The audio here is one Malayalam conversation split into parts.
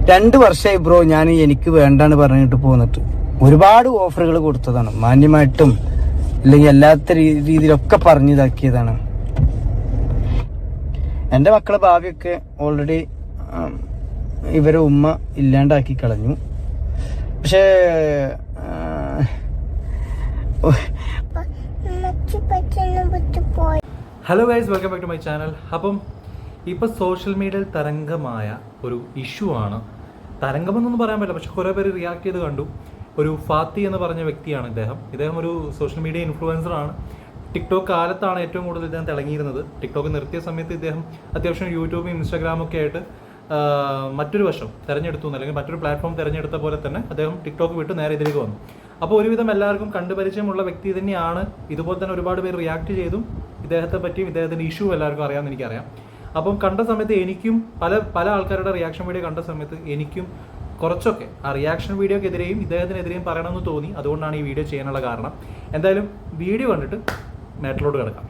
2 വർഷമായി ബ്രോ ഞാൻ എനിക്ക് വേണ്ടാന്ന് പറഞ്ഞിട്ട് പോന്നിട്ട് ഒരുപാട് ഓഫറുകൾ കൊടുത്തതാണ്, മാന്യമായിട്ടും അല്ലെങ്കിൽ അല്ലാത്ത രീതിയിലൊക്കെ പറഞ്ഞിതാക്കിയതാണ്. എൻ്റെ മക്കളെ ഭാവിയൊക്കെ ഓൾറെഡി ഇവരെ ഉമ്മ ഇല്ലാണ്ടാക്കി കളഞ്ഞു. പക്ഷേ hello guys, welcome back to my channel. അപ്പം ഇപ്പോൾ സോഷ്യൽ മീഡിയയിൽ തരംഗമായ ഒരു ഇഷ്യൂ ആണ്. തരംഗമെന്നൊന്നും പറയാൻ പറ്റില്ല, പക്ഷെ കുറേ പേര് റിയാക്ട് ചെയ്ത് കണ്ടു. ഒരു ഫാത്തി എന്ന് പറഞ്ഞ വ്യക്തിയാണ് ഇദ്ദേഹം ഒരു സോഷ്യൽ മീഡിയ ഇൻഫ്ലുവൻസറാണ്. ടിക്ടോക്ക് കാലത്താണ് ഏറ്റവും കൂടുതൽ ഇദ്ദേഹം തിളങ്ങിയിരുന്നത്. ടിക്ടോക്ക് നിർത്തിയ സമയത്ത് ഇദ്ദേഹം അത്യാവശ്യം യൂട്യൂബും ഇൻസ്റ്റാഗ്രാമൊക്കെ ആയിട്ട് മറ്റൊരു വശം തിരഞ്ഞെടുത്തു, അല്ലെങ്കിൽ മറ്റൊരു പ്ലാറ്റ്ഫോം തിരഞ്ഞെടുത്ത പോലെ തന്നെ അദ്ദേഹം ടിക്ടോക്ക് വിട്ട് നേരെ ഇതിലേക്ക് വന്നു. അപ്പോൾ ഒരുവിധം എല്ലാവർക്കും കണ്ടുപരിചയമുള്ള വ്യക്തി തന്നെയാണ്. ഇതുപോലെ തന്നെ ഒരുപാട് പേര് റിയാക്ട് ചെയ്തും ഇദ്ദേഹത്തെ പറ്റിയും ഇദ്ദേഹത്തിൻ്റെ ഇഷ്യൂ എല്ലാവർക്കും അറിയാമെന്ന് എനിക്കറിയാം. അപ്പം കണ്ട സമയത്ത് എനിക്കും പല ആൾക്കാരുടെ റിയാക്ഷൻ വീഡിയോ കണ്ട സമയത്ത് എനിക്കും കുറച്ചൊക്കെ ആ റിയാക്ഷൻ വീഡിയോക്കെതിരെയും ഇദ്ദേഹത്തിനെതിരെയും പറയണമെന്ന് തോന്നി. അതുകൊണ്ടാണ് ഈ വീഡിയോ ചെയ്യാനുള്ള കാരണം. എന്തായാലും വീഡിയോ കണ്ടിട്ട് മാറ്ററിലോട്ട് കിടക്കാം.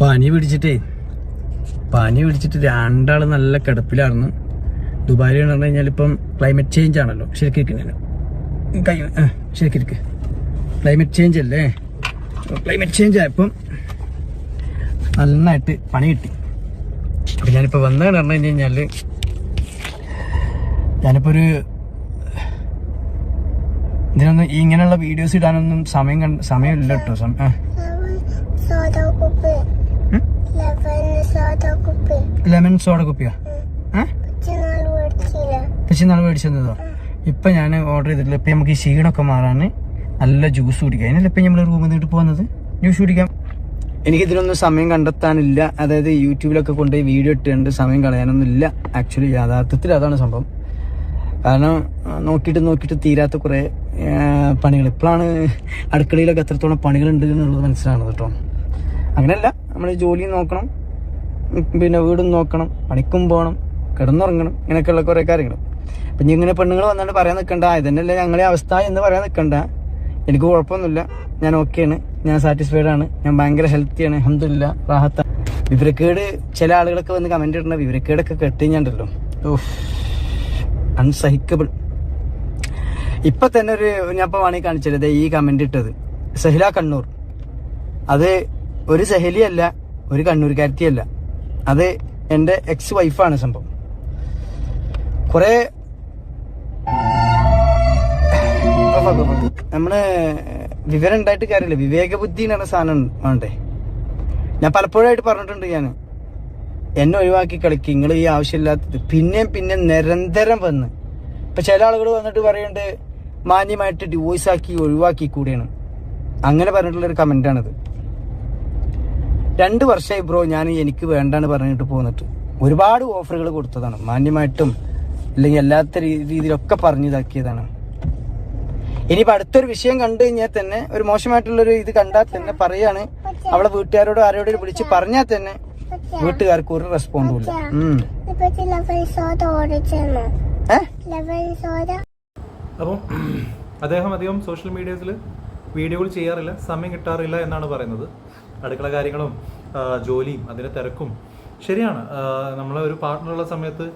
പനി പിടിച്ചിട്ട് രണ്ടാൾ നല്ല കിടപ്പിലായിരുന്നു. ദുബായിൽ എന്ന് പറഞ്ഞു കഴിഞ്ഞാൽ ഇപ്പം ക്ലൈമറ്റ് ചേഞ്ച് ആണല്ലോ. ശരിക്കും ക്ലൈമറ്റ് ചേഞ്ച് അല്ലേ? ക്ലൈമറ്റ് ചേഞ്ച് ആയപ്പം നന്നായിട്ട് പണി കിട്ടി. അപ്പം ഞാനിപ്പോൾ വന്നതെന്ന് പറഞ്ഞു കഴിഞ്ഞാൽ ഞാനിപ്പോൾ ഇതിനൊന്നും ഇങ്ങനെയുള്ള വീഡിയോസ് ഇടാനൊന്നും സമയമില്ല കേട്ടോ. ലെമൺ സോഡ കുപ്പിയോ? നാൾ മേടിച്ചതോ? ഇപ്പൊ ഞാൻ ഓർഡർ ചെയ്തിട്ടില്ല. ഇപ്പൊ നമുക്ക് ഈ ക്ഷീണമൊക്കെ മാറാൻ നല്ല ജ്യൂസ് കുടിക്കാം. അതിനല്ല ഇപ്പൊ നമ്മൾ റൂമിൽ നിന്നിട്ട് പോകുന്നത്, ജ്യൂസ് കുടിക്കാം. എനിക്കിതിനൊന്നും സമയം കണ്ടെത്താനില്ല. അതായത് യൂട്യൂബിലൊക്കെ കൊണ്ടുപോയി വീഡിയോ ഇട്ടുണ്ട് സമയം കളയാനൊന്നും ഇല്ല. ആക്ച്വലി യാഥാർത്ഥത്തിൽ അതാണ് സംഭവം. കാരണം നോക്കിയിട്ട് തീരാത്ത കുറേ പണികൾ. ഇപ്പോഴാണ് അടുക്കളയിലൊക്കെ എത്രത്തോളം പണികളുണ്ട് എന്നുള്ളത് മനസ്സിലാവുന്നത് കേട്ടോ. അങ്ങനെയല്ല, നമ്മൾ ജോലിയും നോക്കണം, പിന്നെ വീടും നോക്കണം, പണിക്കും പോകണം, കിടന്നുറങ്ങണം, ഇങ്ങനെയൊക്കെയുള്ള കുറേ കാര്യങ്ങൾ. അപ്പം ഇനി ഇങ്ങനെ പെണ്ണുങ്ങൾ വന്നിട്ട് പറയാൻ നിൽക്കണ്ട, ഇതന്നെയല്ലേ ഞങ്ങളെ അവസ്ഥ എന്ന് പറയാൻ നിൽക്കണ്ട. എനിക്ക് കുഴപ്പമൊന്നുമില്ല, ഞാൻ ഓക്കെയാണ്, ഞാൻ സാറ്റിസ്ഫൈഡ് ആണ്, ഞാൻ ഭയങ്കര ഹെൽത്തിയാണ്, അൽഹംദുലില്ലാ, റാഹത്താണ്. വിവരക്കേട് ചില ആളുകളൊക്കെ വന്ന് കമന്റ് ഇടുന്ന വിവരക്കേടൊക്കെ കേട്ടുകഴിഞ്ഞാണ്ടല്ലോ, അൺസഹിക്കബിൾ. ഇപ്പൊ തന്നെ ഞാൻ ഇപ്പൊ വേണമെങ്കിൽ കാണിച്ചത് ഈ കമന്റ് ഇട്ടത് സഹില കണ്ണൂർ. അത് ഒരു സഹലിയല്ല, ഒരു കണ്ണൂർക്കാരത്തിയല്ല, അത് എൻ്റെ എക്സ് വൈഫാണ് സംഭവം. കുറെ നമ്മള് വിവരം ഉണ്ടായിട്ട് കാര്യമില്ല, വിവേക ബുദ്ധി എന്ന് പറഞ്ഞ സാധനം വേണ്ടേ. ഞാൻ പലപ്പോഴായിട്ട് പറഞ്ഞിട്ടുണ്ട്, ഞാൻ എന്നെ ഒഴിവാക്കി കളിക്കും നിങ്ങൾ ഈ ആവശ്യമില്ലാത്തത്. പിന്നെ നിരന്തരം വന്ന് ഇപ്പൊ ചില ആളുകൾ വന്നിട്ട് പറയുന്നുണ്ട് മാന്യമായിട്ട് ഡിവോഴ്സ് ആക്കി ഒഴിവാക്കി കൂടിയാണ്. അങ്ങനെ പറഞ്ഞിട്ടുള്ളൊരു കമന്റാണിത്. 2 വർഷമായി ബ്രോ ഞാൻ എനിക്ക് വേണ്ടാന്ന് പറഞ്ഞിട്ട് പോന്നിട്ട് ഒരുപാട് ഓഫറുകൾ കൊടുത്തതാണ്, മാന്യമായിട്ടും അല്ലെങ്കിൽ അല്ലാത്ത രീതിയിലൊക്കെ പറഞ്ഞിതാക്കിയതാണ്. ഇനിയിപ്പോൾ അടുത്തൊരു വിഷയം കണ്ടു കഴിഞ്ഞാൽ തന്നെ, ഒരു മോശമായിട്ടുള്ളൊരു ഇത് കണ്ടാൽ തന്നെ പറയാണ്, അവളെ വീട്ടുകാരോട് ആരോടും വിളിച്ച് പറഞ്ഞാൽ തന്നെ വീട്ടുകാർക്ക് ഒരു റെസ്പോണ്ടും ഇല്ല. അപ്പം അദ്ദേഹം അധികം സോഷ്യൽ മീഡിയസിൽ വീഡിയോകൾ ചെയ്യാറില്ല, സമയം കിട്ടാറില്ല എന്നാണ് പറയുന്നത്. അടുക്കള കാര്യങ്ങളും ജോലിയും അതിൻ്റെ തിരക്കും ശരിയാണ്. നമ്മളെ ഒരു പാർട്ട്ണറുള്ള സമയത്ത്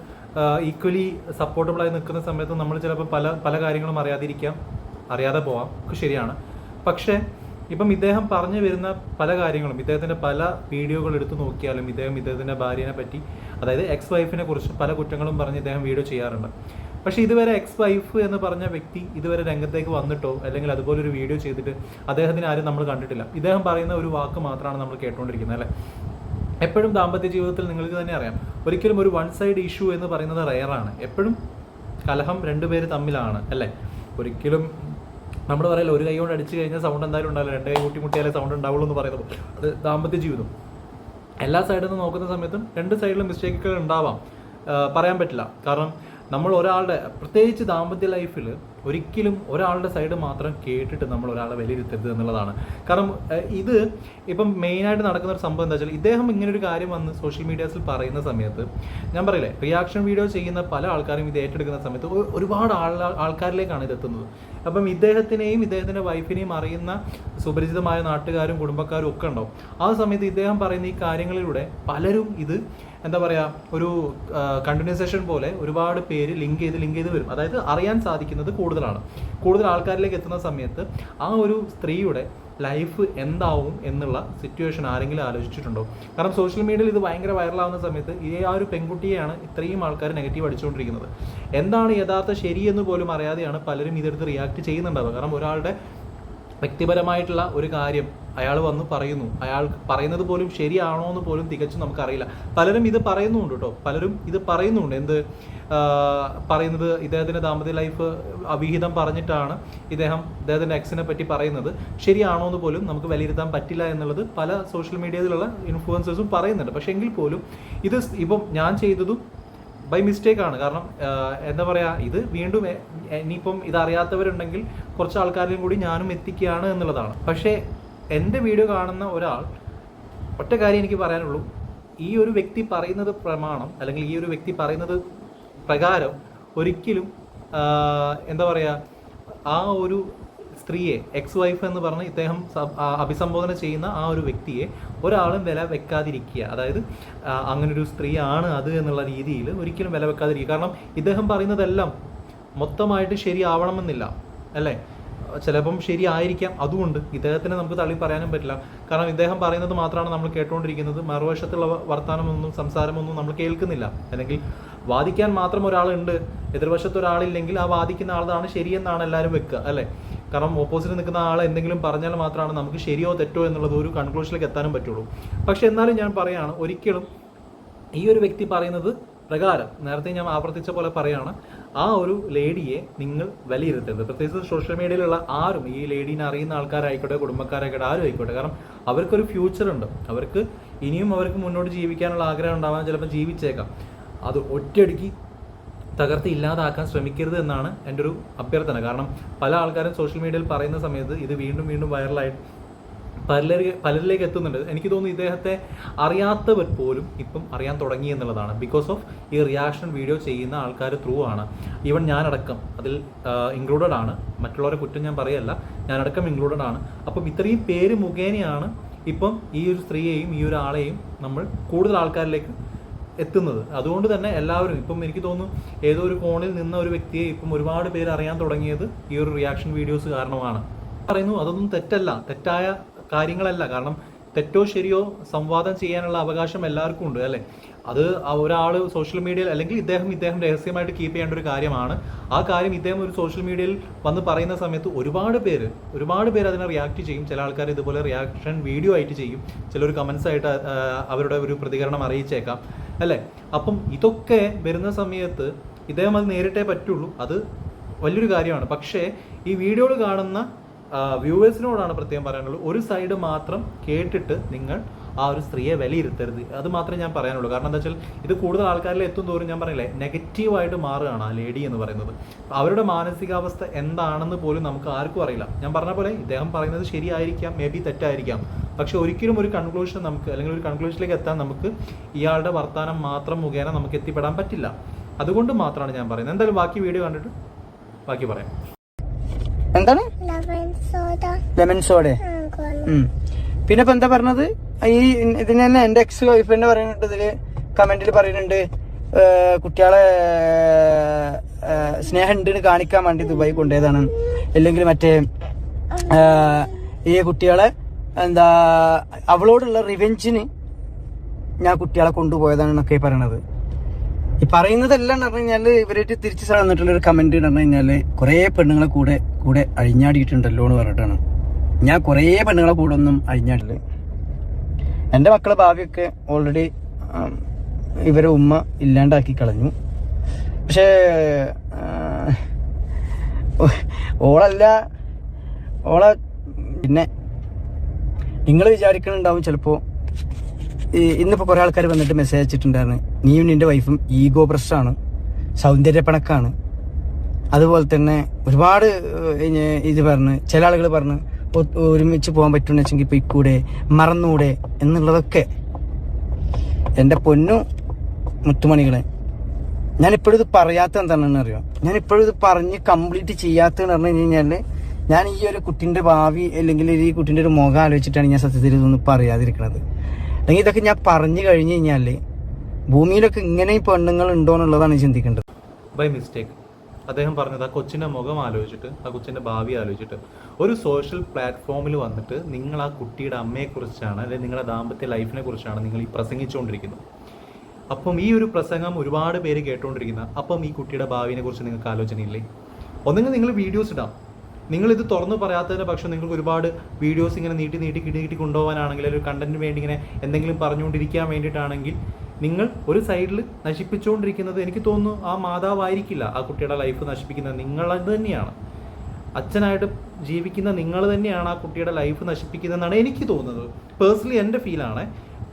ഈക്വലി സപ്പോർട്ടബിളായി നിൽക്കുന്ന സമയത്ത് നമ്മൾ ചിലപ്പോൾ പല കാര്യങ്ങളും അറിയാതെ പോവാം, ഒക്കെ ശരിയാണ്. പക്ഷേ ഇപ്പം ഇദ്ദേഹം പറഞ്ഞു വരുന്ന പല കാര്യങ്ങളും, ഇദ്ദേഹത്തിൻ്റെ പല വീഡിയോകൾ എടുത്തു നോക്കിയാലും ഇദ്ദേഹത്തിൻ്റെ ഭാര്യനെ പറ്റി, അതായത് എക്സ് വൈഫിനെ കുറിച്ച് പല കുറ്റങ്ങളും പറഞ്ഞ് ഇദ്ദേഹം വീഡിയോ ചെയ്യാറുണ്ട്. പക്ഷേ ഇതുവരെ എക്സ് വൈഫ് എന്ന് പറഞ്ഞ വ്യക്തി ഇതുവരെ രംഗത്തേക്ക് വന്നിട്ടോ അല്ലെങ്കിൽ അതുപോലൊരു വീഡിയോ ചെയ്തിട്ട് അദ്ദേഹത്തിന് ആരും നമ്മൾ കണ്ടിട്ടില്ല. ഇദ്ദേഹം പറയുന്ന ഒരു വാക്ക് മാത്രമാണ് നമ്മൾ കേട്ടുകൊണ്ടിരിക്കുന്നത്, അല്ലേ? എപ്പോഴും ദാമ്പത്യ ജീവിതത്തിൽ നിങ്ങൾക്ക് തന്നെ അറിയാം, ഒരിക്കലും ഒരു വൺ സൈഡ് ഇഷ്യൂ എന്ന് പറയുന്നത് റെയറാണ്. എപ്പോഴും കലഹം രണ്ടുപേര് തമ്മിലാണ്, അല്ലേ? ഒരിക്കലും നമ്മൾ പറയില്ല ഒരു കൈ കൊണ്ട് അടിച്ചു കഴിഞ്ഞാൽ സൗണ്ട് എന്തായാലും ഉണ്ടാവില്ല, 2 കൈ കൂട്ടിമുട്ടിയാലേ സൗണ്ട് ഉണ്ടാവുള്ളൂ എന്ന് പറയുന്നത്. അത് ദാമ്പത്യ ജീവിതം എല്ലാ സൈഡിൽ നിന്ന് നോക്കുന്ന സമയത്തും 2 സൈഡിലും മിസ്റ്റേക്കുകൾ ഉണ്ടാവാം, പറയാൻ പറ്റില്ല. കാരണം നമ്മൾ ഒരാളുടെ, പ്രത്യേകിച്ച് ദാമ്പത്യ ലൈഫിൽ ഒരിക്കലും ഒരാളുടെ സൈഡ് മാത്രം കേട്ടിട്ട് നമ്മൾ ഒരാളെ വിലയിരുത്തരുത് എന്നുള്ളതാണ്. കാരണം ഇത് ഇപ്പം മെയിനായിട്ട് നടക്കുന്ന ഒരു സംഭവം എന്താ വെച്ചാൽ, ഇദ്ദേഹം ഇങ്ങനൊരു കാര്യം വന്ന് സോഷ്യൽ മീഡിയാസിൽ പറയുന്ന സമയത്ത്, ഞാൻ പറയില്ലേ, റിയാക്ഷൻ വീഡിയോ ചെയ്യുന്ന പല ആൾക്കാരും ഇത് ഏറ്റെടുക്കുന്ന സമയത്ത് ഒരുപാട് ആൾക്കാരിലേക്കാണ് ഇത് എത്തുന്നത്. അപ്പം ഇദ്ദേഹത്തിനെയും ഇദ്ദേഹത്തിൻ്റെ വൈഫിനെയും അറിയുന്ന സുപരിചിതമായ നാട്ടുകാരും കുടുംബക്കാരും ഒക്കെ ഉണ്ടാവും. ആ സമയത്ത് ഇദ്ദേഹം പറയുന്ന ഈ കാര്യങ്ങളിലൂടെ പലരും ഇത് എന്താ പറയുക, ഒരു കണ്ടിന്യൂസേഷൻ പോലെ ഒരുപാട് പേര് ലിങ്ക് ചെയ്ത് വരും. അതായത് അറിയാൻ സാധിക്കുന്നത് കൂടുതൽ ആൾക്കാരിലേക്ക് എത്തുന്ന സമയത്ത് ആ ഒരു സ്ത്രീയുടെ ലൈഫ് എന്താവും എന്നുള്ള സിറ്റുവേഷൻ ആരെങ്കിലും ആലോചിച്ചിട്ടുണ്ടോ? കാരണം സോഷ്യൽ മീഡിയയിൽ ഇത് ഭയങ്കര വൈറലാവുന്ന സമയത്ത് ആ ഒരു പെൺകുട്ടിയെയാണ് ഇത്രയും ആൾക്കാർ നെഗറ്റീവ് അടിച്ചുകൊണ്ടിരിക്കുന്നത്. എന്താണ് യഥാർത്ഥ ശരിയെന്ന് പോലും അറിയാതെയാണ് പലരും ഇതെടുത്ത് റിയാക്ട് ചെയ്യുന്നുണ്ടാവുക. കാരണം ഒരാളുടെ വ്യക്തിപരമായിട്ടുള്ള ഒരു കാര്യം അയാൾ വന്ന് പറയുന്നു, അയാൾ പറയുന്നത് പോലും ശരിയാണോ എന്ന് പോലും തികച്ചും നമുക്കറിയില്ല. പലരും ഇത് പറയുന്നുണ്ട് കേട്ടോ, പലരും ഇത് പറയുന്നുണ്ട്. പറയുന്നത് ഇദ്ദേഹത്തിൻ്റെ ദാമ്പത്യ ലൈഫ് അവിഹിതം പറഞ്ഞിട്ടാണ് ഇദ്ദേഹത്തിൻ്റെ എക്സിനെ പറ്റി പറയുന്നത്. ശരിയാണോ എന്ന് പോലും നമുക്ക് വിലയിരുത്താൻ പറ്റില്ല എന്നുള്ളത് പല സോഷ്യൽ മീഡിയയിലുള്ള ഇൻഫ്ലുവൻസേഴ്സും പറയുന്നുണ്ട്. പക്ഷേ എങ്കിൽ പോലും ഇത് ഇപ്പം ഞാൻ ചെയ്തതും ബൈ മിസ്റ്റേക്കാണ്. കാരണം എന്താ പറയുക, ഇത് വീണ്ടും ഇനിയിപ്പം ഇതറിയാത്തവരുണ്ടെങ്കിൽ കുറച്ച് ആൾക്കാരിലും കൂടി ഞാനും എത്തിക്കുകയാണ് എന്നുള്ളതാണ്. പക്ഷേ എൻ്റെ വീഡിയോ കാണുന്ന ഒരാൾ ഒറ്റ കാര്യം എനിക്ക് പറയാനുള്ളൂ, ഈ ഒരു വ്യക്തി പറയുന്നത് പ്രമാണം അല്ലെങ്കിൽ ഈ ഒരു വ്യക്തി പറയുന്നത് പ്രകാരം ഒരിക്കലും എന്താ പറയുക, ആ ഒരു സ്ത്രീയെ എക്സ് വൈഫ് എന്ന് പറഞ്ഞ് ഇദ്ദേഹം അഭിസംബോധന ചെയ്യുന്ന ആ ഒരു വ്യക്തിയെ ഒരാളും വില വെക്കാതിരിക്കുക. അതായത് അങ്ങനൊരു സ്ത്രീയാണ് അത് എന്നുള്ള രീതിയിൽ ഒരിക്കലും വില വെക്കാതിരിക്കുക. കാരണം ഇദ്ദേഹം പറയുന്നതെല്ലാം മൊത്തമായിട്ട് ശരിയാവണമെന്നില്ല അല്ലേ? ചിലപ്പം ശരിയായിരിക്കാം. അതുകൊണ്ട് ഇദ്ദേഹത്തിന് നമുക്ക് തള്ളി പറയാനും പറ്റില്ല. കാരണം ഇദ്ദേഹം പറയുന്നത് മാത്രമാണ് നമ്മൾ കേട്ടുകൊണ്ടിരിക്കുന്നത്. മറുവശത്തുള്ള വർത്തമാനമൊന്നും സംസാരമൊന്നും നമ്മൾ കേൾക്കുന്നില്ല. അല്ലെങ്കിൽ വാദിക്കാൻ മാത്രം ഒരാളുണ്ട്, എതിർവശത്ത് ഒരാളില്ലെങ്കിൽ ആ വാദിക്കുന്ന ആളാണ് ശരിയെന്നാണ് എല്ലാവരും വെക്കുക അല്ലേ? കാരണം ഓപ്പോസിറ്റ് നിൽക്കുന്ന ആൾ എന്തെങ്കിലും പറഞ്ഞാൽ മാത്രമാണ് നമുക്ക് ശരിയോ തെറ്റോ എന്നുള്ളത് ഒരു കൺക്ലൂഷനിലേക്ക് എത്താനും പറ്റുള്ളൂ. പക്ഷെ എന്നാലും ഞാൻ പറയുകയാണ്, ഒരിക്കലും ഈ ഒരു വ്യക്തി പറയുന്നത് പ്രകാരം നേരത്തെ ഞാൻ ആവർത്തിച്ച പോലെ പറയുകയാണ്, ആ ഒരു ലേഡിയെ നിങ്ങൾ വിലയിരുത്തരുത്. പ്രത്യേകിച്ച് സോഷ്യൽ മീഡിയയിലുള്ള ആരും, ഈ ലേഡീനെ അറിയുന്ന ആൾക്കാരായിക്കോട്ടെ കുടുംബക്കാരായിക്കോട്ടെ ആരും ആയിക്കോട്ടെ, കാരണം അവർക്കൊരു ഫ്യൂച്ചറുണ്ട്. അവർക്ക് ഇനിയും മുന്നോട്ട് ജീവിക്കാനുള്ള ആഗ്രഹം ഉണ്ടാവാൻ ചിലപ്പോൾ ജീവിച്ചേക്കാം. അത് ഒറ്റയടിക്ക് തകർത്ത് ഇല്ലാതാക്കാൻ ശ്രമിക്കരുത് എന്നാണ് എൻ്റെ ഒരു അഭ്യർത്ഥന. കാരണം പല ആൾക്കാരും സോഷ്യൽ മീഡിയയിൽ പറയുന്ന സമയത്ത് ഇത് വീണ്ടും വൈറലായിട്ട് പലരിലേക്ക് എത്തുന്നുണ്ട്. എനിക്ക് തോന്നുന്നു ഇദ്ദേഹത്തെ അറിയാത്തവർ പോലും ഇപ്പം അറിയാൻ തുടങ്ങി എന്നുള്ളതാണ്. ബിക്കോസ് ഓഫ് ഈ റിയാക്ഷൻ വീഡിയോ ചെയ്യുന്ന ആൾക്കാർ ത്രൂ ആണ്. ഈവൻ ഞാനടക്കം അതിൽ ഇൻക്ലൂഡഡ് ആണ്. മറ്റുള്ളവരെ കുറ്റം ഞാൻ പറയല്ല, ഞാനടക്കം ഇൻക്ലൂഡഡ് ആണ്. അപ്പം ഇത്രയും പേര് മുഖേനയാണ് ഇപ്പം ഈ ഒരു സ്ത്രീയെയും ഈ ഒരു ആളെയും നമ്മൾ കൂടുതൽ ആൾക്കാരിലേക്ക് എത്തുന്നത്. അതുകൊണ്ട് തന്നെ എല്ലാവരും ഇപ്പം എനിക്ക് തോന്നുന്നു ഏതോ ഒരു കോണിൽ നിന്ന ഒരു വ്യക്തിയെ ഇപ്പം ഒരുപാട് പേര് അറിയാൻ തുടങ്ങിയത് ഈ ഒരു റിയാക്ഷൻ വീഡിയോസ് കാരണമാണ്. പറയുന്നു അതൊന്നും തെറ്റായ കാര്യങ്ങളല്ല. കാരണം തെറ്റോ ശരിയോ സംവാദം ചെയ്യാനുള്ള അവകാശം എല്ലാവർക്കും ഉണ്ട് അല്ലേ? അത് ഒരാൾ സോഷ്യൽ മീഡിയയിൽ അല്ലെങ്കിൽ ഇദ്ദേഹം രഹസ്യമായിട്ട് കീപ്പ് ചെയ്യേണ്ട ഒരു കാര്യമാണ്. ആ കാര്യം ഇദ്ദേഹം ഒരു സോഷ്യൽ മീഡിയയിൽ വന്ന് പറയുന്ന സമയത്ത് ഒരുപാട് പേര് അതിനെ റിയാക്ട് ചെയ്യും. ചില ആൾക്കാർ ഇതുപോലെ റിയാക്ഷൻ വീഡിയോ ആയിട്ട് ചെയ്യും, ചിലർ കമൻസ് ആയിട്ട് അവരുടെ ഒരു പ്രതികരണം അറിയിച്ചേക്കാം അല്ലേ? അപ്പം ഇതൊക്കെ വരുന്ന സമയത്ത് ഇദ്ദേഹം അത് നേരിട്ടേ പറ്റുള്ളൂ. അത് വലിയൊരു കാര്യമാണ്. പക്ഷേ ഈ വീഡിയോകൾ കാണുന്ന വ്യൂവേഴ്സിനോടാണ് പ്രത്യേകം പറയാനുള്ളത്, ഒരു സൈഡ് മാത്രം കേട്ടിട്ട് നിങ്ങൾ ആ ഒരു സ്ത്രീയെ വിലയിരുത്തരുത്. അത് മാത്രമേ ഞാൻ പറയാനുള്ളൂ. കാരണം എന്താ വെച്ചാൽ ഇത് കൂടുതൽ ആൾക്കാരിൽ എത്തും തോറും ഞാൻ പറയില്ലേ, നെഗറ്റീവായിട്ട് മാറുകയാണ് ആ ലേഡി എന്ന് പറയുന്നത്. അവരുടെ മാനസികാവസ്ഥ എന്താണെന്ന് പോലും നമുക്ക് ആർക്കും അറിയില്ല. ഞാൻ പറഞ്ഞ പോലെ ഇദ്ദേഹം പറയുന്നത് ശരിയായിരിക്കാം, മേ ബി തെറ്റായിരിക്കാം. പക്ഷെ ഒരിക്കലും ഒരു കൺക്ലൂഷൻ നമുക്ക് അല്ലെങ്കിൽ ഒരു കൺക്ലൂഷനിലേക്ക് എത്താൻ നമുക്ക് ഇയാളുടെ വർത്തമാനം മാത്രം മുഖേന നമുക്ക് എത്തിപ്പെടാൻ പറ്റില്ല. അതുകൊണ്ട് മാത്രമാണ് ഞാൻ പറയുന്നത്. എന്തായാലും ബാക്കി വീഡിയോ കണ്ടിട്ട് ബാക്കി പറയാം. എന്താണ് ലെമൺ സോഡ? പിന്നെ ഇപ്പൊ എന്താ പറഞ്ഞത്, ഈ ഇതിന് തന്നെ എന്റെ എക്സ് വൈഫ് തന്നെ പറയുന്നുണ്ട്, ഇതില് കമന്റിൽ പറയുന്നുണ്ട് കുട്ടികളെ സ്നേഹം ഉണ്ട് കാണിക്കാൻ വേണ്ടി ദുബായി കൊണ്ടുപോയതാണ്, അല്ലെങ്കിൽ മറ്റേ ഈ കുട്ടികളെ എന്താ അവളോടുള്ള റിവെഞ്ചിന് ഞാൻ കുട്ടികളെ കൊണ്ടുപോയതാണെന്നൊക്കെ പറയണത്. ഈ പറയുന്നതെല്ലാം പറഞ്ഞു കഴിഞ്ഞാല് ഇവരായിട്ട് തിരിച്ചു തന്നിട്ടുള്ള ഒരു കമന്റ് പറഞ്ഞു കഴിഞ്ഞാല് കുറെ പെണ്ണുങ്ങളെ കൂടെ അഴിഞ്ഞാടിയിട്ടുണ്ടല്ലോ എന്ന് പറഞ്ഞിട്ടാണ്. ഞാൻ കുറെ പെണ്ണുങ്ങളെ കൂടെ ഒന്നും അഴിഞ്ഞാടില്ല. എൻ്റെ മക്കളെ ഭാവിയൊക്കെ ഓൾറെഡി ഇവരെ ഉമ്മ ഇല്ലാണ്ടാക്കി കളഞ്ഞു. പക്ഷേ ഓളെ പിന്നെ നിങ്ങൾ വിചാരിക്കുന്നുണ്ടാവും ചിലപ്പോൾ, ഇന്നിപ്പോൾ കുറേ ആൾക്കാർ വന്നിട്ട് മെസ്സേജ് അയച്ചിട്ടുണ്ടായിരുന്നു, നീയും നിന്റെ വൈഫും ഈഗോ പ്രശ്നമാണ്, സൗന്ദര്യപ്പണക്കാണ്, അതുപോലെ തന്നെ ഒരുപാട് ഇത് പറഞ്ഞ് ചില ആളുകൾ പറഞ്ഞ് ഒരുമിച്ച് പോകാൻ പറ്റുമെന്ന് വെച്ചെങ്കിൽ പൊയ്ക്കൂടെ, മറന്നൂടെ എന്നുള്ളതൊക്കെ. എൻ്റെ പൊന്നു മുത്തുമണികളെ, ഞാനിപ്പോഴും ഇത് പറയാത്ത എന്താണെന്ന് അറിയാം, ഞാനിപ്പോഴും ഇത് പറഞ്ഞ് കംപ്ലീറ്റ് ചെയ്യാത്തതെന്ന് പറഞ്ഞു കഴിഞ്ഞാല് ഞാൻ ഈ ഒരു കുട്ടിന്റെ ഭാവി അല്ലെങ്കിൽ ഈ കുട്ടിന്റെ ഒരു മുഖം ആലോചിച്ചിട്ടാണ് ഞാൻ സത്യത്തിൽ ഇതൊന്നും പറയാതിരിക്കുന്നത്. അല്ലെങ്കിൽ ഇതൊക്കെ ഞാൻ പറഞ്ഞു കഴിഞ്ഞു കഴിഞ്ഞാല് ഭൂമിയിലൊക്കെ ഇങ്ങനെ പെണ്ണുങ്ങൾ ഉണ്ടോ എന്നുള്ളതാണ് ചിന്തിക്കേണ്ടത്. ബൈ മിസ്റ്റേക്ക് അദ്ദേഹം പറഞ്ഞത് ആ കൊച്ചിൻ്റെ മുഖം ആലോചിച്ചിട്ട്, ആ കൊച്ചിൻ്റെ ഭാവി ആലോചിച്ചിട്ട് ഒരു സോഷ്യൽ പ്ലാറ്റ്ഫോമിൽ വന്നിട്ട് നിങ്ങൾ ആ കുട്ടിയുടെ അമ്മയെക്കുറിച്ചാണ് അല്ലെങ്കിൽ നിങ്ങളുടെ ദാമ്പത്യ ലൈഫിനെ കുറിച്ചാണ് നിങ്ങൾ ഈ പ്രസംഗിച്ചുകൊണ്ടിരിക്കുന്നത്. അപ്പം ഈ ഒരു പ്രസംഗം ഒരുപാട് പേര് കേട്ടുകൊണ്ടിരിക്കുന്ന, അപ്പം ഈ കുട്ടിയുടെ ഭാവിനെ കുറിച്ച് നിങ്ങൾക്ക് ആലോചനയില്ലേ? ഒന്നെങ്കിൽ നിങ്ങൾ വീഡിയോസ് ഇടാം. നിങ്ങളിത് തുറന്നു പറയാത്തതിൻ്റെ പക്ഷം നിങ്ങൾക്ക് ഒരുപാട് വീഡിയോസ് ഇങ്ങനെ നീട്ടി കൊണ്ടുപോകാനാണെങ്കിൽ, ഒരു കണ്ടന്റിന് വേണ്ടി ഇങ്ങനെ എന്തെങ്കിലും പറഞ്ഞുകൊണ്ടിരിക്കാൻ വേണ്ടിയിട്ടാണെങ്കിൽ നിങ്ങൾ ഒരു സൈഡിൽ നശിപ്പിച്ചുകൊണ്ടിരിക്കുന്നത് എനിക്ക് തോന്നുന്നു ആ മാതാവായിരിക്കില്ല ആ കുട്ടിയുടെ ലൈഫ് നശിപ്പിക്കുന്നത്, നിങ്ങളത് തന്നെയാണ്. അച്ഛനായിട്ട് ജീവിക്കുന്ന നിങ്ങൾ തന്നെയാണ് ആ കുട്ടിയുടെ ലൈഫ് നശിപ്പിക്കുന്നതെന്നാണ് എനിക്ക് തോന്നുന്നത്. പേഴ്സണലി എൻ്റെ ഫീലാണ്.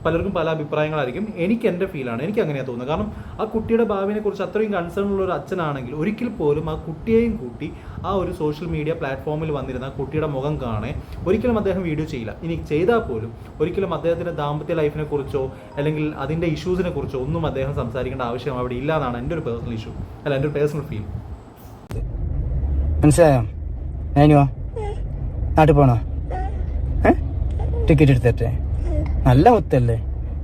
പലർക്കും പല അഭിപ്രായങ്ങളായിരിക്കും. എനിക്ക് എൻ്റെ ഫീലാണ്, എനിക്ക് അങ്ങനെയാണ് തോന്നുന്നത്. കാരണം ആ കുട്ടിയുടെ ഭാവിനെ കുറിച്ച് അത്രയും കൺസേൺ ഉള്ള ഒരു അച്ഛനാണെങ്കിൽ ഒരിക്കൽ പോലും ആ കുട്ടിയെയും കൂട്ടി ആ ഒരു സോഷ്യൽ മീഡിയ പ്ലാറ്റ്ഫോമിൽ വന്നിരുന്ന ആ കുട്ടിയുടെ മുഖം കാണേ ഒരിക്കലും അദ്ദേഹം വീഡിയോ ചെയ്യില്ല. ഇനി ചെയ്താൽ പോലും ഒരിക്കലും അദ്ദേഹത്തിൻ്റെ ദാമ്പത്യ ലൈഫിനെ കുറിച്ചോ അല്ലെങ്കിൽ അതിൻ്റെ ഇഷ്യൂസിനെ കുറിച്ചോ ഒന്നും അദ്ദേഹം സംസാരിക്കേണ്ട ആവശ്യം അവിടെ ഇല്ല എന്നാണ് എൻ്റെ ഒരു പേഴ്സണൽ ഇഷ്യൂ, അല്ല എൻ്റെ ഒരു പേഴ്സണൽ ഫീൽ. മനസ്സിലായോ? ഞാനുവാ നാട്ടിൽ പോണോ? ടിക്കറ്റ് എടുത്തേ? നല്ല മുത്തല്ലേ,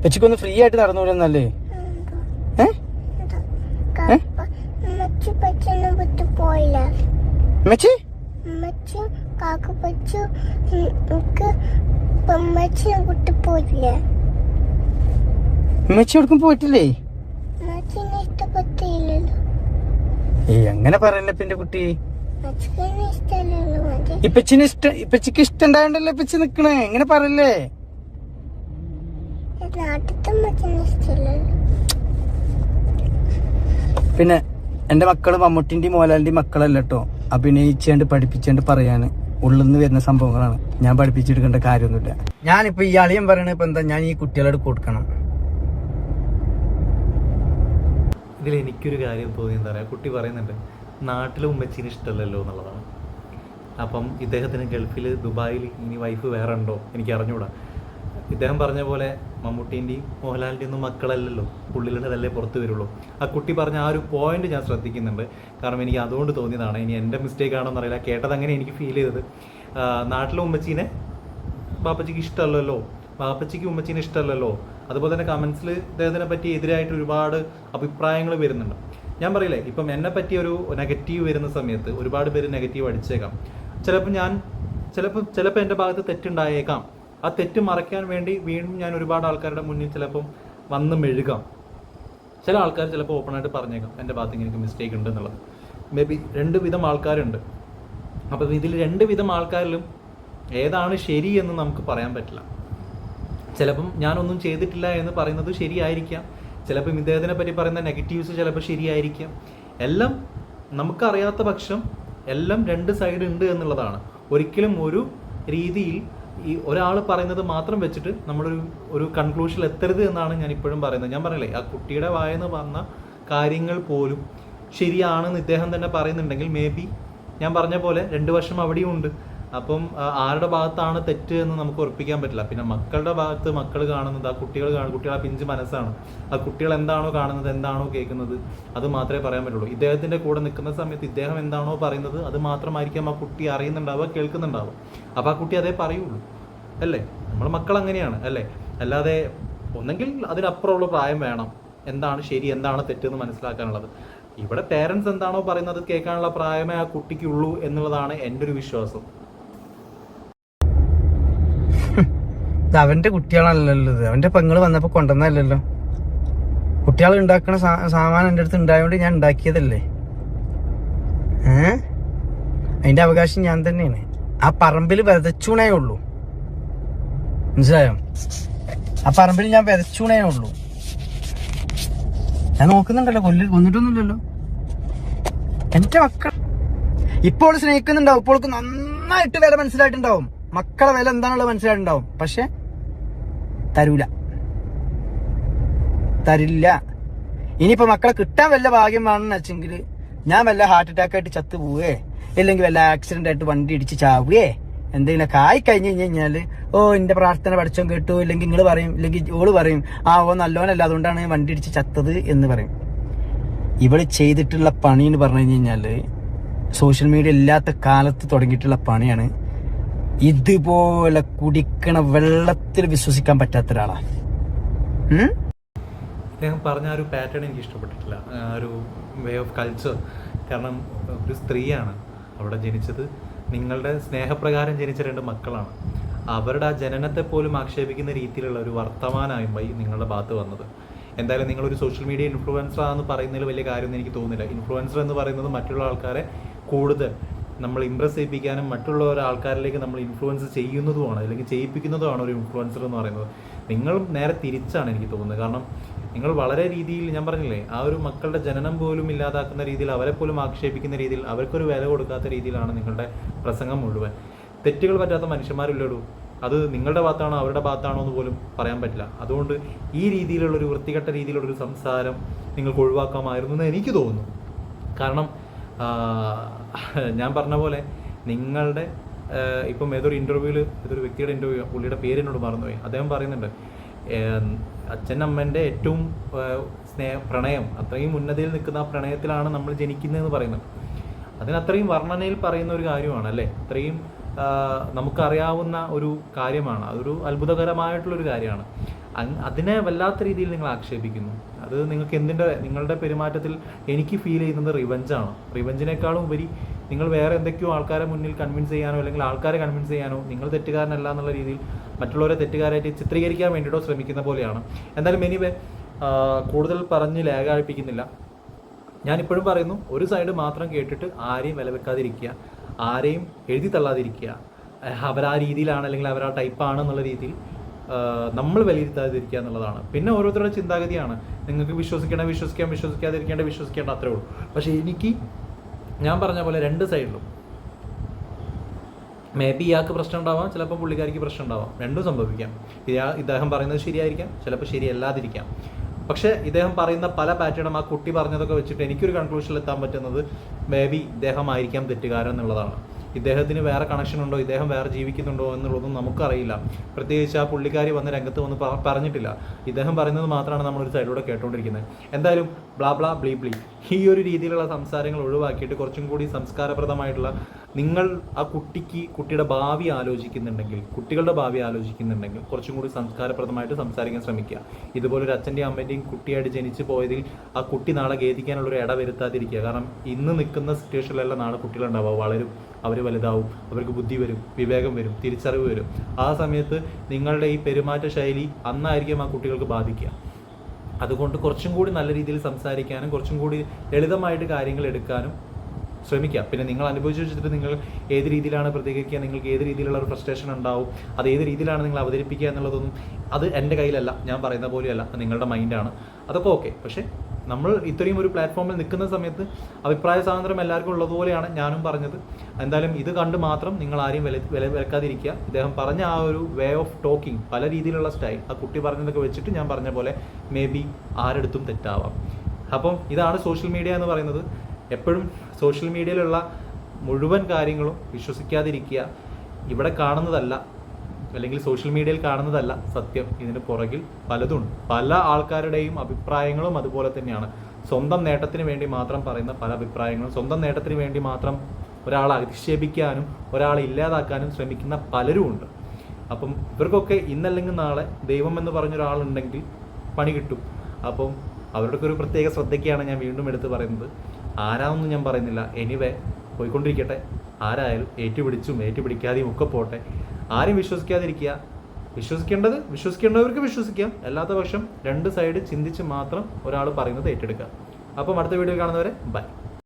പെച്ചിക്കൊന്ന് ഫ്രീ ആയിട്ട് നടന്നുകൂടെന്നല്ലേ? ഉമ്മച്ചി എവിടേക്കും പോയിട്ടില്ലേ? അങ്ങനെ പറയല്ലേ ഇപ്പൊ എന്റെ കുട്ടി. ഇപ്പച്ചിക്ക് ഇഷ്ടം ഉണ്ടായോണ്ടല്ലേ ഇപ്പച്ചി നിക്കണേ, എങ്ങനെ പറയല്ലേ? പിന്നെ എന്റെ മക്കള് മമ്മൂട്ടിന്റെയും മോഹൻലാലിന്റെയും മക്കളല്ല കേട്ടോ, അഭിനയിച്ചാണ്ട് പഠിപ്പിച്ചാണ്ട് പറയാന് ഉള്ളിന്ന് വരുന്ന സംഭവങ്ങളാണ്. ഞാൻ പഠിപ്പിച്ചെടുക്കേണ്ട കാര്യമൊന്നുമില്ല. ഞാനിപ്പോ ഈ അളിയൻ പറയണ ഇപ്പൊ എന്താ, ഞാൻ ഈ കുട്ടികളോട് കൊടുക്കണം. ഇതിൽ എനിക്കൊരു കാര്യം തോന്നി, എന്താ പറയുക, കുട്ടി പറയുന്നുണ്ട് നാട്ടിലെ ഉമ്മച്ചീന് ഇഷ്ടമല്ലല്ലോ എന്നുള്ളതാണ്. അപ്പം ഇദ്ദേഹത്തിന് ഗൾഫിൽ ദുബായിൽ ഇനി വൈഫ് വേറെ ഉണ്ടോ എനിക്ക് അറിഞ്ഞുകൂടാ. ഇദ്ദേഹം പറഞ്ഞ പോലെ മമ്മൂട്ടീൻ്റെയും മോഹൻലാലിൻ്റെയും ഒന്നും മക്കളല്ലല്ലോ, ഉള്ളിലുള്ളതല്ലേ പുറത്ത് വരുള്ളൂ. ആ കുട്ടി പറഞ്ഞ ആ ഒരു പോയിന്റ് ഞാൻ ശ്രദ്ധിക്കുന്നുണ്ട്. കാരണം എനിക്ക് അതുകൊണ്ട് തോന്നിയതാണ്. ഇനി എൻ്റെ മിസ്റ്റേക്ക് ആണോ എന്നറിയില്ല, കേട്ടത് അങ്ങനെ എനിക്ക് ഫീൽ ചെയ്തത്. നാട്ടിലെ ഉമ്മച്ചീനെ ബാപ്പച്ചിക്ക് ഇഷ്ടമല്ലല്ലോ, ബാപ്പച്ചിക്ക് ഉമ്മച്ചീനെ ഇഷ്ടമല്ലല്ലോ. അതുപോലെ തന്നെ കമൻസിൽ ഇദ്ദേഹത്തിനെ പറ്റി എതിരായിട്ട് ഒരുപാട് അഭിപ്രായങ്ങൾ വരുന്നുണ്ട്. ഞാൻ പറയില്ലേ, ഇപ്പം എന്നെ പറ്റി ഒരു നെഗറ്റീവ് വരുന്ന സമയത്ത് ഒരുപാട് പേര് നെഗറ്റീവ് അടിച്ചേക്കാം. ചിലപ്പോൾ എൻ്റെ ഭാഗത്ത് തെറ്റുണ്ടായേക്കാം. ആ തെറ്റ് മറയ്ക്കാൻ വേണ്ടി വീണ്ടും ഞാൻ ഒരുപാട് ആൾക്കാരുടെ മുന്നിൽ ചിലപ്പം വന്ന് മെഴുകാം. ചില ആൾക്കാർ ചിലപ്പോൾ ഓപ്പണായിട്ട് പറഞ്ഞേക്കാം എൻ്റെ ഭാഗത്ത് എനിക്ക് മിസ്റ്റേക്ക് ഉണ്ട് എന്നുള്ളത്. മേ ബി 2 വിധം ആൾക്കാരുണ്ട്. അപ്പം ഇതിൽ 2 വിധം ആൾക്കാരിലും ഏതാണ് ശരി എന്ന് നമുക്ക് പറയാൻ പറ്റില്ല. ചിലപ്പം ഞാനൊന്നും ചെയ്തിട്ടില്ല എന്ന് പറയുന്നത് ശരിയായിരിക്കാം, ചിലപ്പം ഇദ്ദേഹത്തിനെ പറ്റി പറയുന്ന നെഗറ്റീവ്സ് ചിലപ്പോൾ ശരിയായിരിക്കാം. എല്ലാം നമുക്കറിയാത്ത പക്ഷം എല്ലാം 2 സൈഡ് ഉണ്ട് എന്നുള്ളതാണ്. ഒരിക്കലും ഒരു രീതിയിൽ ഈ ഒരാൾ പറയുന്നത് മാത്രം വെച്ചിട്ട് നമ്മളൊരു കൺക്ലൂഷനിൽ എത്തരുത് എന്നാണ് ഞാൻ ഇപ്പോഴും പറയുന്നത്. ഞാൻ പറയില്ലേ, ആ കുട്ടിയുടെ വായെന്ന് വന്ന കാര്യങ്ങൾ പോലും ശരിയാണെന്ന് ഇദ്ദേഹം തന്നെ പറയുന്നുണ്ടെങ്കിൽ മേ ബി ഞാൻ പറഞ്ഞ പോലെ 2 വശം അവിടെയും ഉണ്ട്. അപ്പം ആരുടെ ഭാഗത്താണ് തെറ്റ് എന്ന് നമുക്ക് ഉറപ്പിക്കാൻ പറ്റില്ല. പിന്നെ മക്കളുടെ ഭാഗത്ത് മക്കൾ കാണുന്നത്, ആ കുട്ടികളെ പിഞ്ച് മനസ്സാണ്. ആ കുട്ടികൾ എന്താണോ കാണുന്നത്, എന്താണോ കേൾക്കുന്നത്, അത് മാത്രമേ പറയാൻ പറ്റുള്ളൂ. ഇദ്ദേഹത്തിൻ്റെ കൂടെ നിൽക്കുന്ന സമയത്ത് ഇദ്ദേഹം എന്താണോ പറയുന്നത് അത് മാത്രമായിരിക്കും ആ കുട്ടി അറിയുന്നുണ്ടാവുക, കേൾക്കുന്നുണ്ടാവുക. അപ്പോൾ ആ കുട്ടി അതേ പറയുള്ളൂ, അല്ലേ? നമ്മൾ മക്കൾ അങ്ങനെയാണ്, അല്ലേ? അല്ലാതെ ഒന്നെങ്കിൽ അതിനപ്പുറമുള്ള പ്രായം വേണം എന്താണ് ശരി എന്താണ് തെറ്റെന്ന് മനസ്സിലാക്കാനുള്ളത്. ഇവിടെ പേരൻസ് എന്താണോ പറയുന്നത് കേൾക്കാനുള്ള പ്രായമേ ആ കുട്ടിക്കുള്ളൂ എന്നുള്ളതാണ് എൻ്റെ ഒരു വിശ്വാസം. അവന്റെ കുട്ടികളല്ലല്ലോ, അവന്റെ പെങ്ങള് വന്നപ്പോ കൊണ്ടുവന്നല്ലോ. കുട്ടികൾ ഉണ്ടാക്കണ സാമാനം എന്റെ അടുത്ത് ഉണ്ടായോണ്ട് ഞാൻ ഉണ്ടാക്കിയതല്ലേ. അതിന്റെ അവകാശം ഞാൻ തന്നെയാണ്. ആ പറമ്പിൽ വിതച്ചൂണേ ഉള്ളൂ, മനസ്സിലായോ? ആ പറമ്പിൽ ഞാൻ വിതച്ചൂണേ ഉള്ളൂ. ഞാൻ നോക്കുന്നുണ്ടല്ലോ, കൊന്നിട്ടൊന്നുമില്ലല്ലോ. എന്റെ മക്കൾ ഇപ്പോൾ സ്നേഹിക്കുന്നുണ്ടാവും, ഇപ്പോൾ നന്നായിട്ട് വില മനസ്സിലായിട്ടുണ്ടാവും, മക്കളെ വില എന്താണുള്ളത് മനസ്സിലായിട്ടുണ്ടാവും. പക്ഷെ തരില്ല. ഇനിയിപ്പോ മക്കളെ കിട്ടാൻ വല്ല ഭാഗ്യം വേണമെന്ന് വെച്ചെങ്കിൽ ഞാൻ വല്ല ഹാർട്ട് അറ്റാക്ക് ആയിട്ട് ചത്തു പോവേ, ഇല്ലെങ്കിൽ വല്ല ആക്സിഡന്റ് ആയിട്ട് വണ്ടി ഇടിച്ച് ചാവുകയെ എന്തെങ്കിലുമൊക്കെ ആയി കഴിഞ്ഞ് കഴിഞ്ഞാല് എന്റെ പ്രാർത്ഥന പഠിച്ചോ കേട്ടു, ഇല്ലെങ്കിൽ നിങ്ങൾ പറയും, ഇല്ലെങ്കിൽ ഓള് പറയും ഓ നല്ലോനല്ല അതുകൊണ്ടാണ് വണ്ടി ഇടിച്ച് ചത്തത് എന്ന് പറയും. ഇവൾ ചെയ്തിട്ടുള്ള പണി എന്ന് പറഞ്ഞു കഴിഞ്ഞാൽ സോഷ്യൽ മീഡിയ ഇല്ലാത്ത കാലത്ത് തുടങ്ങിയിട്ടുള്ള പണിയാണ്. ഇതുപോലെ കുടിക്കണ വെള്ളത്തിൽ വിശ്വസിക്കാൻ പറ്റാത്ത ഒരാളാണ്. അദ്ദേഹം പറഞ്ഞ ആ ഒരു പാറ്റേൺ എനിക്ക് ഇഷ്ടപ്പെട്ടിട്ടില്ല, ആ ഒരു വേ ഓഫ് കൾച്ചർ. കാരണം ഒരു സ്ത്രീയാണ് അവിടെ ജനിച്ചത്, നിങ്ങളുടെ സ്നേഹപ്രകാരം ജനിച്ച 2 മക്കളാണ്. അവരുടെ ആ ജനനത്തെ പോലും ആക്ഷേപിക്കുന്ന രീതിയിലുള്ള ഒരു വർത്തമാനമായി നിങ്ങളുടെ ഭാഗത്ത് വന്നത്. എന്തായാലും നിങ്ങളൊരു സോഷ്യൽ മീഡിയ ഇൻഫ്ലുവൻസർ ആണെന്ന് പറയുന്നതിൽ വലിയ കാര്യമൊന്നും എനിക്ക് തോന്നുന്നില്ല. ഇൻഫ്ലുവൻസർ എന്ന് പറയുന്നത് മറ്റുള്ള ആൾക്കാരെ കൂടുതൽ നമ്മൾ ഇമ്പ്രസ് ചെയ്യിപ്പിക്കാനും മറ്റുള്ള ആൾക്കാരിലേക്ക് നമ്മൾ ഇൻഫ്ലുവൻസ് ചെയ്യുന്നതുമാണ്, അല്ലെങ്കിൽ ചെയ്യിപ്പിക്കുന്നതുമാണ് ഒരു ഇൻഫ്ലുവൻസർ എന്ന് പറയുന്നത്. നിങ്ങൾ നേരെ തിരിച്ചാണ് എനിക്ക് തോന്നുന്നത്. കാരണം നിങ്ങൾ വളരെ രീതിയിൽ, ഞാൻ പറഞ്ഞില്ലേ, ആ ഒരു മക്കളുടെ ജനനം പോലും ഇല്ലാതാക്കുന്ന രീതിയിൽ, അവരെ പോലും ആക്ഷേപിക്കുന്ന രീതിയിൽ, അവർക്കൊരു വില കൊടുക്കാത്ത രീതിയിലാണ് നിങ്ങളുടെ പ്രസംഗം മുഴുവൻ. തെറ്റുകൾ പറ്റാത്ത മനുഷ്യന്മാരില്ലടൂ. അത് നിങ്ങളുടെ ഭാഗത്താണോ അവരുടെ ഭാഗത്താണോ എന്ന് പോലും പറയാൻ പറ്റില്ല. അതുകൊണ്ട് ഈ രീതിയിലുള്ളൊരു വൃത്തികെട്ട രീതിയിലുള്ളൊരു സംസാരം നിങ്ങൾക്ക് ഒഴിവാക്കാമായിരുന്നു എന്ന് എനിക്ക് തോന്നുന്നു. കാരണം ഞാൻ പറഞ്ഞ പോലെ നിങ്ങളുടെ ഇപ്പം ഏതൊരു ഇൻ്റർവ്യൂവിൽ, ഏതൊരു വ്യക്തിയുടെ ഇൻ്റർവ്യൂ, പുള്ളിയുടെ പേരിനോട് മറന്നുപോയി, അദ്ദേഹം പറയുന്നുണ്ട് അച്ഛനമ്മേൻ്റെ ഏറ്റവും പ്രണയം, അത്രയും ഉന്നതിയിൽ നിൽക്കുന്ന ആ പ്രണയത്തിലാണ് നമ്മൾ ജനിക്കുന്നതെന്ന് പറയുന്നത്. അതിനത്രയും വർണ്ണനയിൽ പറയുന്ന ഒരു കാര്യമാണ് അല്ലേ, അത്രയും നമുക്കറിയാവുന്ന ഒരു കാര്യമാണ്, അതൊരു അത്ഭുതകരമായിട്ടുള്ളൊരു കാര്യമാണ്. അതിനെ വല്ലാത്ത രീതിയിൽ നിങ്ങൾ ആക്ഷേപിക്കുന്നു. അത് നിങ്ങൾക്ക് നിങ്ങളുടെ പെരുമാറ്റത്തിൽ എനിക്ക് ഫീൽ ചെയ്യുന്നത് റിവഞ്ചാണ്. റിവഞ്ചിനേക്കാളും ഉപരി നിങ്ങൾ വേറെ എന്തൊക്കെയോ ആൾക്കാരെ മുന്നിൽ കൺവിൻസ് ചെയ്യാനോ അല്ലെങ്കിൽ ആൾക്കാരെ കൺവിൻസ് ചെയ്യാനോ നിങ്ങൾ തെറ്റുകാരനല്ല എന്നുള്ള രീതിയിൽ മറ്റുള്ളവരെ തെറ്റുകാരായിട്ട് ചിത്രീകരിക്കാൻ വേണ്ടിയിട്ടോ ശ്രമിക്കുന്ന പോലെയാണ്. എന്തായാലും എനിവേ കൂടുതൽ പറഞ്ഞ് ലേഖാഴിപ്പിക്കുന്നില്ല. ഞാനിപ്പോഴും പറയുന്നു, ഒരു സൈഡ് മാത്രം കേട്ടിട്ട് ആരെയും വില വെക്കാതിരിക്കുക, ആരെയും എഴുതി തള്ളാതിരിക്കുക. അവരാ രീതിയിലാണ് അല്ലെങ്കിൽ അവരാ ടൈപ്പാണെന്നുള്ള രീതിയിൽ നമ്മൾ വിലയിരുത്താതിരിക്കുക എന്നുള്ളതാണ്. പിന്നെ ഓരോരുത്തരുടെ ചിന്താഗതിയാണ്. നിങ്ങൾക്ക് വിശ്വസിക്കേണ്ട അത്രേ ഉള്ളൂ. പക്ഷേ എനിക്ക്, ഞാൻ പറഞ്ഞ പോലെ 2 സൈഡിലും മേ ബി ഇയാൾക്ക് പ്രശ്നം ഉണ്ടാവാം, ചിലപ്പോൾ പുള്ളിക്കാരിക്ക് പ്രശ്നം ഉണ്ടാവാം, രണ്ടും സംഭവിക്കാം. ഇദ്ദേഹം പറയുന്നത് ശരിയായിരിക്കാം, ചിലപ്പോൾ ശരിയല്ലാതിരിക്കാം. പക്ഷേ ഇദ്ദേഹം പറയുന്ന പല പാറ്റേണും ആ കുട്ടി പറഞ്ഞതൊക്കെ വെച്ചിട്ട് എനിക്കൊരു കൺക്ലൂഷനിൽ എത്താൻ പറ്റുന്നത് മേ ബി ഇദ്ദേഹമായിരിക്കാം തെറ്റുകാരൻ എന്നുള്ളതാണ്. ഇദ്ദേഹത്തിന് വേറെ കണക്ഷൻ ഉണ്ടോ, ഇദ്ദേഹം വേറെ ജീവിക്കുന്നുണ്ടോ എന്നുള്ളതൊന്നും നമുക്കറിയില്ല. പ്രത്യേകിച്ച് ആ പുള്ളിക്കാരി വന്ന് രംഗത്ത് വന്ന് പറഞ്ഞിട്ടില്ല. ഇദ്ദേഹം പറയുന്നത് മാത്രമാണ് നമ്മളൊരു സൈഡിലൂടെ കേട്ടുകൊണ്ടിരിക്കുന്നത്. എന്തായാലും ബ്ലാ ബ്ലാ ബ്ലീ ബ്ലീ ഈ ഒരു രീതിയിലുള്ള സംസാരങ്ങൾ ഒഴിവാക്കിയിട്ട് കുറച്ചും കൂടി സംസ്കാരപ്രദമായിട്ടുള്ള, നിങ്ങൾ ആ കുട്ടിയുടെ ഭാവി ആലോചിക്കുന്നുണ്ടെങ്കിൽ, കുട്ടികളുടെ ഭാവി ആലോചിക്കുന്നുണ്ടെങ്കിൽ കുറച്ചും കൂടി സംസ്കാരപ്രദമായിട്ട് സംസാരിക്കാൻ ശ്രമിക്കുക. ഇതുപോലൊരു അച്ഛൻ്റെയും അമ്മൻ്റെയും കുട്ടിയായിട്ട് ജനിച്ചു പോയതിൽ ആ കുട്ടി നാളെ ഖേദിക്കാനുള്ളൊരു ഇട വരുത്താതിരിക്കുക. കാരണം ഇന്ന് നിൽക്കുന്ന സിറ്റുവേഷനിലെല്ലാം നാളെ കുട്ടികളുണ്ടാവുക, വളരും, അവർ വലുതാവും, അവർക്ക് ബുദ്ധി വരും, വിവേകം വരും, തിരിച്ചറിവ് വരും. ആ സമയത്ത് നിങ്ങളുടെ ഈ പെരുമാറ്റ ശൈലി അന്നായിരിക്കും ആ കുട്ടികൾക്ക് ബാധിക്കുക. അതുകൊണ്ട് കുറച്ചും കൂടി നല്ല രീതിയിൽ സംസാരിക്കാനും കുറച്ചും കൂടി ലളിതമായിട്ട് കാര്യങ്ങൾ എടുക്കാനും ശ്രമിക്കുക. പിന്നെ നിങ്ങൾ അനുഭവിച്ചു വെച്ചിട്ട് നിങ്ങൾ ഏത് രീതിയിലാണ് പ്രതികരിക്കുക, നിങ്ങൾക്ക് ഏത് രീതിയിലുള്ള ഒരു ഫ്രസ്ട്രേഷൻ ഉണ്ടാവും, അത് ഏത് രീതിയിലാണ് നിങ്ങൾ അവതരിപ്പിക്കുക എന്നുള്ളതൊന്നും അത് എൻ്റെ കയ്യിലല്ല, ഞാൻ പറയുന്ന പോലെയല്ല, നിങ്ങളുടെ മൈൻഡാണ്. അതൊക്കെ ഓക്കെ. പക്ഷേ നമ്മൾ ഇത്രയും ഒരു പ്ലാറ്റ്ഫോമിൽ നിൽക്കുന്ന സമയത്ത് അഭിപ്രായ സ്വാതന്ത്ര്യം എല്ലാവർക്കും ഉള്ളതുപോലെയാണ് ഞാനും പറഞ്ഞത്. എന്തായാലും ഇത് കണ്ട് മാത്രം നിങ്ങൾ ആരെയും വില വെക്കാതിരിക്കുക. ഇദ്ദേഹം പറഞ്ഞ ആ ഒരു വേ ഓഫ് ടോക്കിംഗ്, പല രീതിയിലുള്ള സ്റ്റൈൽ, ആ കുട്ടി പറഞ്ഞതൊക്കെ വെച്ചിട്ട് ഞാൻ പറഞ്ഞ പോലെ മേ ബി ആരെടുത്തും തെറ്റാവാം. അപ്പം ഇതാണ് സോഷ്യൽ മീഡിയ എന്ന് പറയുന്നത്. എപ്പോഴും സോഷ്യൽ മീഡിയയിലുള്ള മുഴുവൻ കാര്യങ്ങളും വിശ്വസിക്കാതിരിക്കുക. ഇവിടെ കാണുന്നതല്ല, അല്ലെങ്കിൽ സോഷ്യൽ മീഡിയയിൽ കാണുന്നതല്ല സത്യം. ഇതിന് പുറകിൽ പലതുണ്ട്. പല ആൾക്കാരുടെയും അഭിപ്രായങ്ങളും അതുപോലെ തന്നെയാണ്. സ്വന്തം നേട്ടത്തിന് വേണ്ടി മാത്രം പറയുന്ന പല അഭിപ്രായങ്ങളും, സ്വന്തം നേട്ടത്തിന് വേണ്ടി മാത്രം ഒരാളെ അധിക്ഷേപിക്കാനും ഒരാളെ ഇല്ലാതാക്കാനും ശ്രമിക്കുന്ന പലരും ഉണ്ട്. അപ്പം ഇവർക്കൊക്കെ ഇന്നല്ലെങ്കിൽ നാളെ ദൈവം എന്ന് പറഞ്ഞൊരാളുണ്ടെങ്കിൽ പണി കിട്ടും. അപ്പം അവരുടെ ഒരു പ്രത്യേക ശ്രദ്ധയ്ക്കാണ് ഞാൻ വീണ്ടും എടുത്ത് പറയുന്നത്. ആരാണെന്നും ഞാൻ പറയുന്നില്ല. എനിവേ പോയിക്കൊണ്ടിരിക്കട്ടെ. ആരായാലും ഏറ്റുപിടിക്കാതെയും ഒക്കെ പോട്ടെ. ആരും വിശ്വസിക്കാതിരിക്കുക. വിശ്വസിക്കേണ്ടവർക്ക് വിശ്വസിക്കാം. അല്ലാത്ത പക്ഷം 2 സൈഡ് ചിന്തിച്ച് മാത്രം ഒരാൾ പറയുന്നത് ഏറ്റെടുക്കുക. അപ്പം അടുത്ത വീഡിയോ കാണുന്നവരെ ബൈ.